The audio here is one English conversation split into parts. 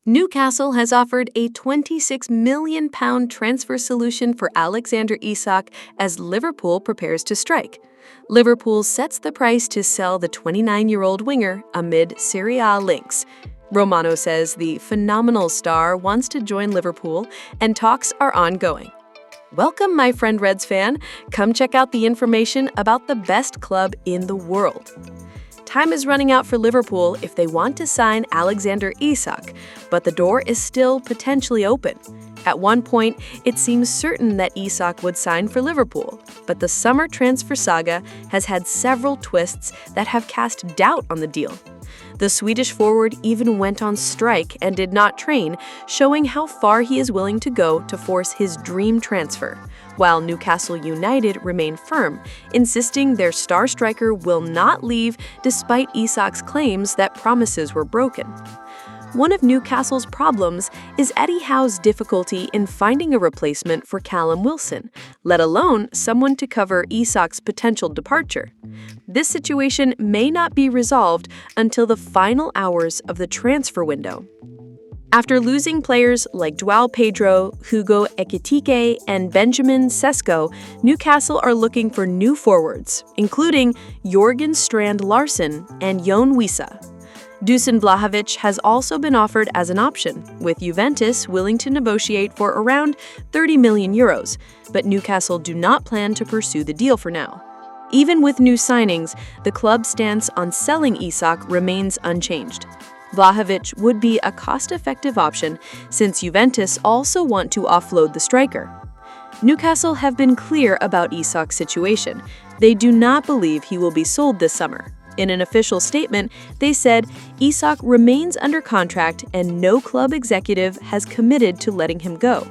Newcastle has offered a £26 million transfer solution for Alexander Isak as Liverpool prepares to strike. Liverpool sets the price to sell the 29-year-old winger amid Serie A links. Romano says the phenomenal star wants to join Liverpool and talks are ongoing. Welcome, my friend Reds fan. Come check out the information about the best club in the world. Time is running out for Liverpool if they want to sign Alexander Isak, but the door is still potentially open. At one point, it seems certain that Isak would sign for Liverpool, but the summer transfer saga has had several twists that have cast doubt on the deal. The Swedish forward even went on strike and did not train, showing how far he is willing to go to force his dream transfer, while Newcastle United remain firm, insisting their star striker will not leave despite Isak's claims that promises were broken. One of Newcastle's problems is Eddie Howe's difficulty in finding a replacement for Callum Wilson, let alone someone to cover Isak's potential departure. This situation may not be resolved until the final hours of the transfer window. After losing players like João Pedro, Hugo Ekitike, and Benjamin Sesko, Newcastle are looking for new forwards, including Jorgen Strand Larsen and Jon Wissa. Dusan Vlahovic has also been offered as an option, with Juventus willing to negotiate for around €30 million, but Newcastle do not plan to pursue the deal for now. Even with new signings, the club's stance on selling Isak remains unchanged. Vlahovic would be a cost-effective option since Juventus also want to offload the striker. Newcastle have been clear about Isak's situation. They do not believe he will be sold this summer. In an official statement, they said Isak remains under contract and no club executive has committed to letting him go.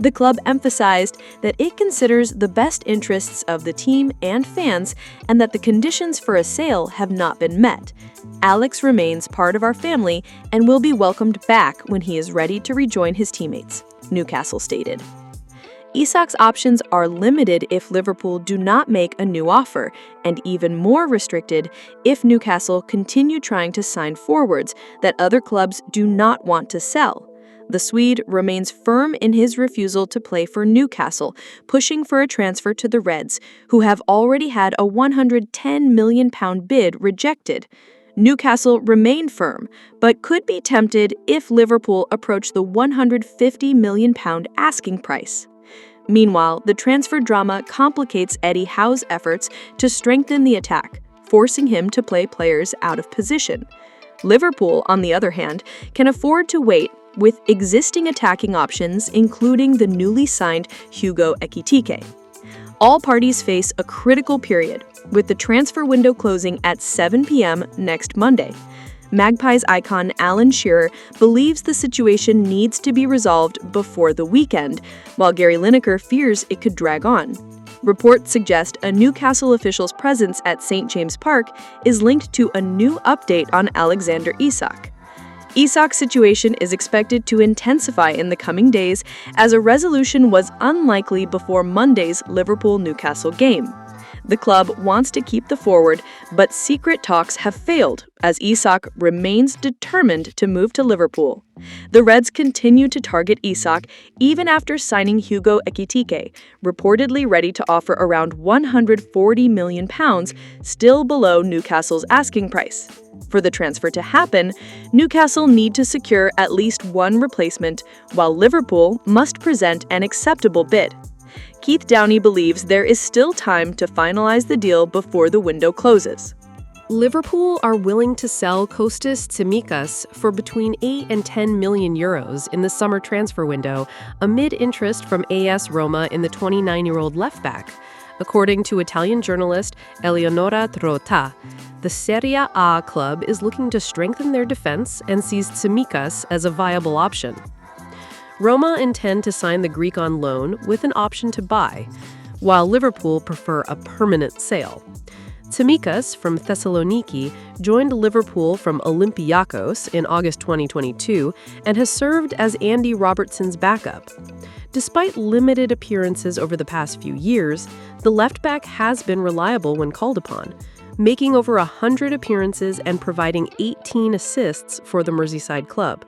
The club emphasized that it considers the best interests of the team and fans and that the conditions for a sale have not been met. Alex remains part of our family and will be welcomed back when he is ready to rejoin his teammates, Newcastle stated. Isak's options are limited if Liverpool do not make a new offer, and even more restricted if Newcastle continue trying to sign forwards that other clubs do not want to sell. The Swede remains firm in his refusal to play for Newcastle, pushing for a transfer to the Reds, who have already had a £110 million bid rejected. Newcastle remain firm, but could be tempted if Liverpool approach the £150 million asking price. Meanwhile, the transfer drama complicates Eddie Howe's efforts to strengthen the attack, forcing him to play players out of position. Liverpool, on the other hand, can afford to wait with existing attacking options, including the newly signed Hugo Ekitike. All parties face a critical period, with the transfer window closing at 7 p.m. next Monday. Magpies icon Alan Shearer believes the situation needs to be resolved before the weekend, while Gary Lineker fears it could drag on. Reports suggest a Newcastle official's presence at St. James Park is linked to a new update on Alexander Isak. Isak's situation is expected to intensify in the coming days as a resolution was unlikely before Monday's Liverpool-Newcastle game. The club wants to keep the forward, but secret talks have failed as Isak remains determined to move to Liverpool. The Reds continue to target Isak even after signing Hugo Ekitike, reportedly ready to offer around £140 million, still below Newcastle's asking price. For the transfer to happen, Newcastle need to secure at least one replacement, while Liverpool must present an acceptable bid. Keith Downey believes there is still time to finalize the deal before the window closes. Liverpool are willing to sell Kostas Tsimikas for between 8 and 10 million euros in the summer transfer window, amid interest from AS Roma in the 29-year-old left-back. According to Italian journalist Eleonora Trota, the Serie A club is looking to strengthen their defense and sees Tsimikas as a viable option. Roma intend to sign the Greek on loan with an option to buy, while Liverpool prefer a permanent sale. Tsimikas from Thessaloniki joined Liverpool from Olympiakos in August 2022 and has served as Andy Robertson's backup. Despite limited appearances over the past few years, the left-back has been reliable when called upon, making over 100 appearances and providing 18 assists for the Merseyside club.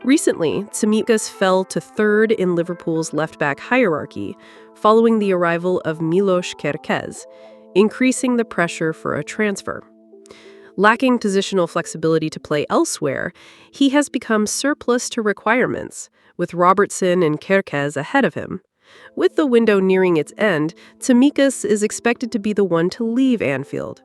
Recently, Tsimikas fell to third in Liverpool's left-back hierarchy, following the arrival of Milos Kerkez, increasing the pressure for a transfer. Lacking positional flexibility to play elsewhere, he has become surplus to requirements, with Robertson and Kerkez ahead of him. With the window nearing its end, Tsimikas is expected to be the one to leave Anfield.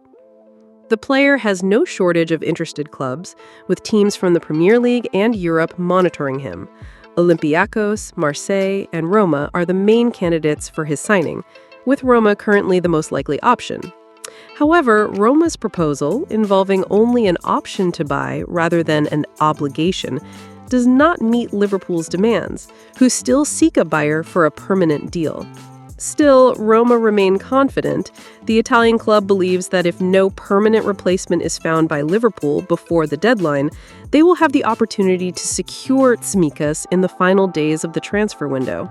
The player has no shortage of interested clubs, with teams from the Premier League and Europe monitoring him. Olympiacos, Marseille, and Roma are the main candidates for his signing, with Roma currently the most likely option. However, Roma's proposal, involving only an option to buy rather than an obligation, does not meet Liverpool's demands, who still seek a buyer for a permanent deal. Still, Roma remain confident. The Italian club believes that if no permanent replacement is found by Liverpool before the deadline, they will have the opportunity to secure Tsimikas in the final days of the transfer window.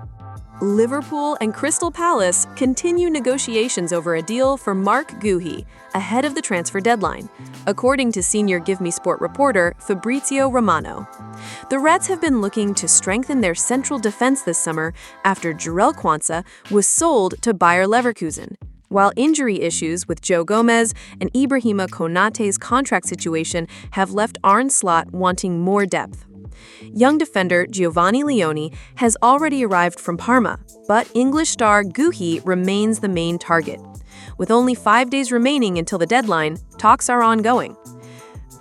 Liverpool and Crystal Palace continue negotiations over a deal for Mark Guehi ahead of the transfer deadline, according to senior Give Me Sport reporter Fabrizio Romano. The Reds have been looking to strengthen their central defense this summer after Jarell Quansah was sold to Bayer Leverkusen, while injury issues with Joe Gomez and Ibrahima Konate's contract situation have left Arne Slot wanting more depth. Young defender Giovanni Leoni has already arrived from Parma, but English star Guehi remains the main target. With only 5 days remaining until the deadline, talks are ongoing.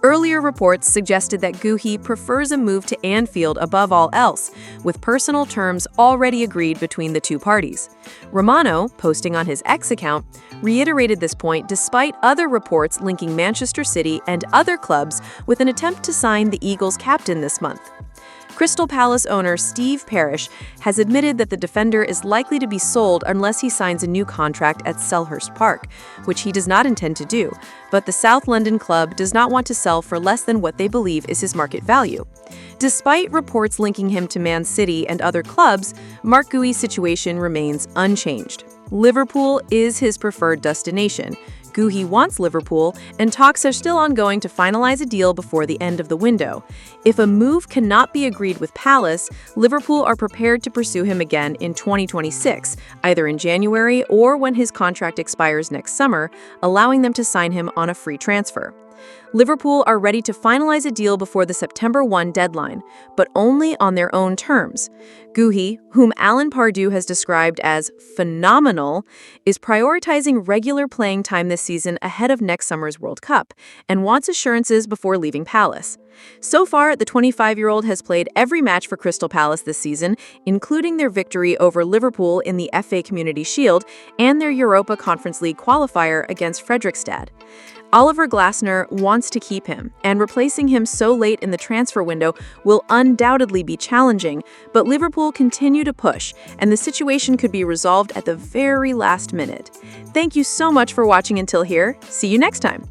Earlier reports suggested that Guehi prefers a move to Anfield above all else, with personal terms already agreed between the two parties. Romano, posting on his X account, reiterated this point despite other reports linking Manchester City and other clubs with an attempt to sign the Eagles captain this month. Crystal Palace owner Steve Parish has admitted that the defender is likely to be sold unless he signs a new contract at Selhurst Park, which he does not intend to do, but the South London club does not want to sell for less than what they believe is his market value. Despite reports linking him to Man City and other clubs, Mark Guehi's situation remains unchanged. Liverpool is his preferred destination. Guehi wants Liverpool, and talks are still ongoing to finalize a deal before the end of the window. If a move cannot be agreed with Palace, Liverpool are prepared to pursue him again in 2026, either in January or when his contract expires next summer, allowing them to sign him on a free transfer. Liverpool are ready to finalize a deal before the September 1 deadline, but only on their own terms. Guehi, whom Alan Pardew has described as phenomenal, is prioritizing regular playing time this season ahead of next summer's World Cup and wants assurances before leaving Palace. So far, the 25-year-old has played every match for Crystal Palace this season, including their victory over Liverpool in the FA Community Shield and their Europa Conference League qualifier against Fredrikstad. Oliver Glasner wants to keep him, and replacing him so late in the transfer window will undoubtedly be challenging, but Liverpool continue to push, and the situation could be resolved at the very last minute. Thank you so much for watching until here. See you next time.